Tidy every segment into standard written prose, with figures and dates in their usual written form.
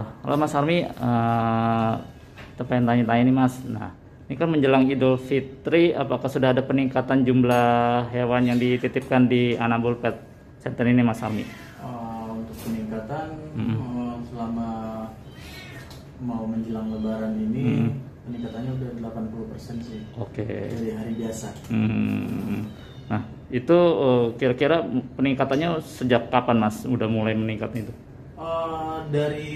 Halo Mas Armi, kita pengen tanya-tanya nih Mas. Nah, ini kan menjelang Idul Fitri, apakah sudah ada peningkatan jumlah hewan yang dititipkan di Anambul Pet Center ini Mas Armi? Untuk peningkatan selama mau menjelang Lebaran ini peningkatannya udah 80% sih. Oke. Dari hari biasa. Nah, itu kira-kira peningkatannya sejak kapan Mas? Udah mulai meningkat itu? Dari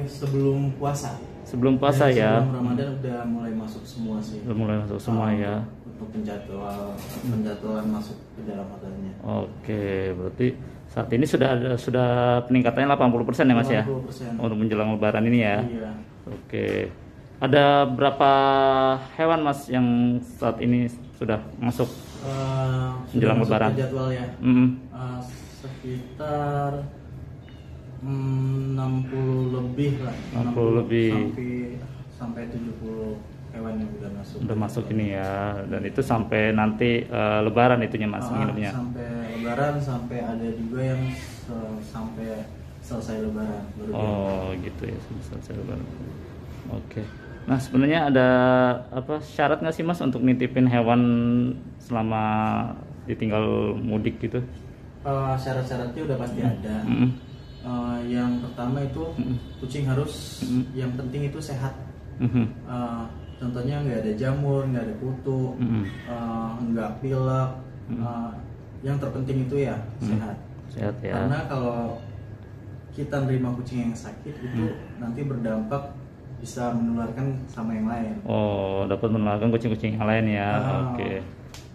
sebelum puasa. Sebelum puasa ya. Sebelum Ramadan udah mulai masuk semua sih. Udah mulai masuk semua ya. Untuk penjadwalan masuk ke dalam hotelnya. Oke, berarti saat ini sudah peningkatannya 80% ya Mas ya? 80%. Untuk menjelang Lebaran ini ya. Iya. Oke. Ada berapa hewan Mas yang saat ini sudah masuk menjelang Lebaran? Jadwal ya. Sekitar 60 lebih lah. 60 lebih. Sampai 70 hewan yang udah masuk. Udah masuk ini ya. Dan itu sampai nanti Lebaran itunya Mas nginepnya. Sampai Lebaran, sampai ada juga yang sampai selesai Lebaran baru gitu ya, selesai Lebaran. Oke. Nah, sebenarnya ada syarat nggak sih Mas untuk nitipin hewan selama ditinggal mudik gitu? Syarat-syaratnya udah pasti ada. Yang pertama itu kucing harus yang penting itu sehat. Contohnya nggak ada jamur, nggak ada kutu, nggak pilek. Yang terpenting itu ya sehat. Sehat ya. Karena kalau kita nerima kucing yang sakit itu nanti berdampak bisa menularkan sama yang lain. Oh, dapat menularkan kucing-kucing yang lain ya. Oke.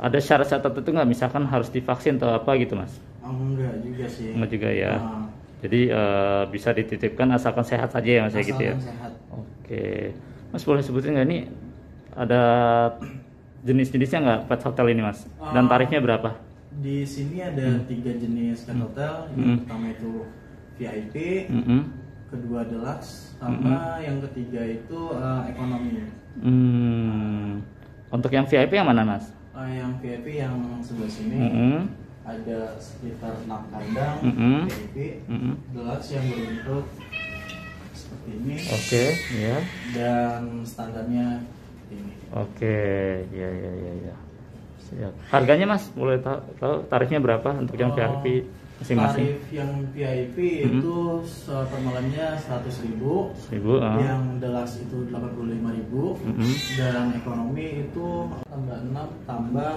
Ada syarat-syarat tertentu nggak? Misalkan harus divaksin atau apa gitu Mas? Enggak juga sih. Enggak juga ya. Jadi bisa dititipkan asalkan sehat saja ya Mas ya gitu ya. Sehat. Oke. Mas boleh sebutin nggak nih ada jenis-jenisnya nggak pet hotel ini Mas? Dan tarifnya berapa? Di sini ada 3 jenis pet hotel. Yang pertama itu VIP, kedua deluxe, sama yang ketiga itu ekonomi. Untuk yang VIP yang mana Mas? Yang VIP yang sebelah sini ada sekitar 6 kandang VIP. Deluxe yang berbentuk seperti ini. Oke, ya. Dan standarnya ini. Oke, ya. Siap. Harganya Mas, boleh tahu tarifnya berapa untuk yang VIP masing-masing? Tarif yang VIP itu per malamnya 100.000. Yang deluxe itu 85.000. Dan ekonomi itu tambah 6 tambah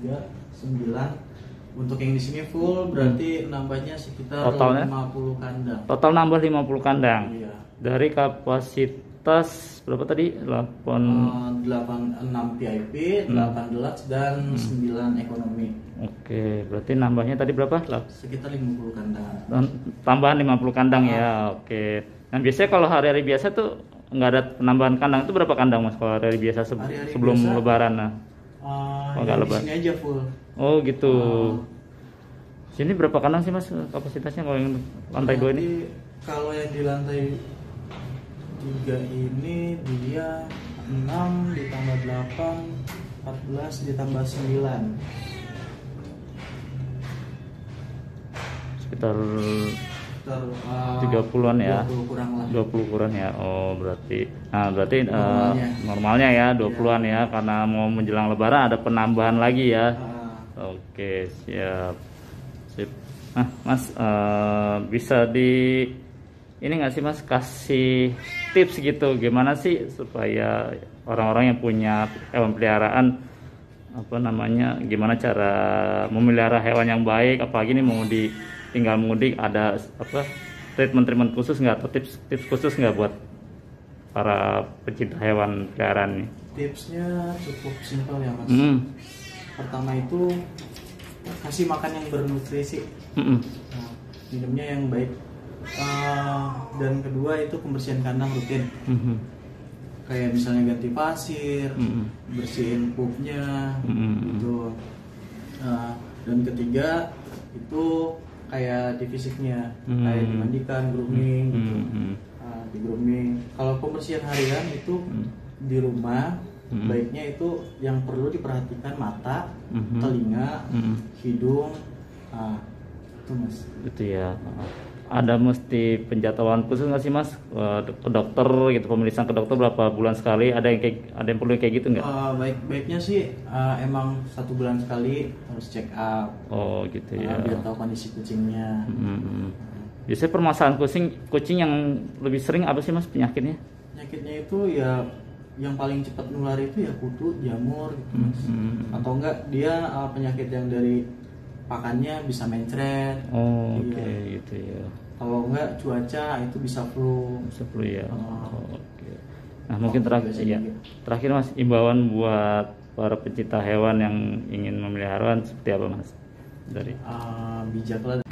3 9. Untuk yang di sini full berarti nambahnya sekitar totalnya 50 kandang. Total nambah 50 kandang. Iya. Dari kapasitas berapa tadi? 6 VIP, 8 deluxe dan 9 ekonomi. Oke, berarti nambahnya tadi berapa? Sekitar 50 kandang. Tambahan 50 kandang ya. Oke. Nah, biasanya kalau hari-hari biasa tuh nggak ada penambahan kandang, itu berapa kandang Mas kalau hari-hari biasa sebelum biasa, Lebaran? Nah. Di sini aja full. Oh gitu. Sini berapa kandang sih Mas kapasitasnya kalau yang lantai 2 ini? Kalau yang di lantai 3 ini dia 6 ditambah 8 14 ditambah 9. Sekitar 30-an ya. 20 kurang lah. 20 kurang ya. Oh, berarti normalnya ya 20-an ya, karena mau menjelang Lebaran ada penambahan lagi ya. Oke, siap. Sip. Nah, Mas bisa ini nggak sih Mas kasih tips gitu gimana sih supaya orang-orang yang punya hewan peliharaan gimana cara memelihara hewan yang baik, apalagi nih mau tinggal mudik, ada treatment khusus nggak atau tips khusus nggak buat para pecinta hewan peliharaan nih? Tipsnya cukup simpel ya Mas. Pertama itu kasih makan yang bernutrisi, minumnya yang baik, dan kedua itu pembersihan kandang rutin, kayak misalnya ganti pasir, bersihin pupnya, gitu. Dan ketiga itu kayak di fisiknya, kayak dimandikan, grooming, gitu. Di grooming. Kalau pembersihan harian itu di rumah. Baiknya itu yang perlu diperhatikan mata, telinga, hidung, Itu mas. Itu ya. Ada mesti penjadwalan khusus nggak sih mas ke dokter gitu, pemeriksaan ke dokter berapa bulan sekali? Ada yang perlu kayak gitu nggak? Baiknya sih emang 1 bulan sekali harus check up. Oh gitu ya. Biar tahu kondisi kucingnya. Biasanya permasalahan kucing yang lebih sering apa sih mas penyakitnya? Penyakitnya itu ya yang paling cepat nular itu ya kutu, jamur gitu mas. Atau enggak dia penyakit yang dari pakannya bisa mencret. Oh oke gitu ya. Kalau enggak cuaca itu bisa flu. Bisa flu ya. Oke. Nah mungkin terakhir mas, imbauan buat para pencinta hewan yang ingin memelihara hewan seperti apa mas? Dari bijaklah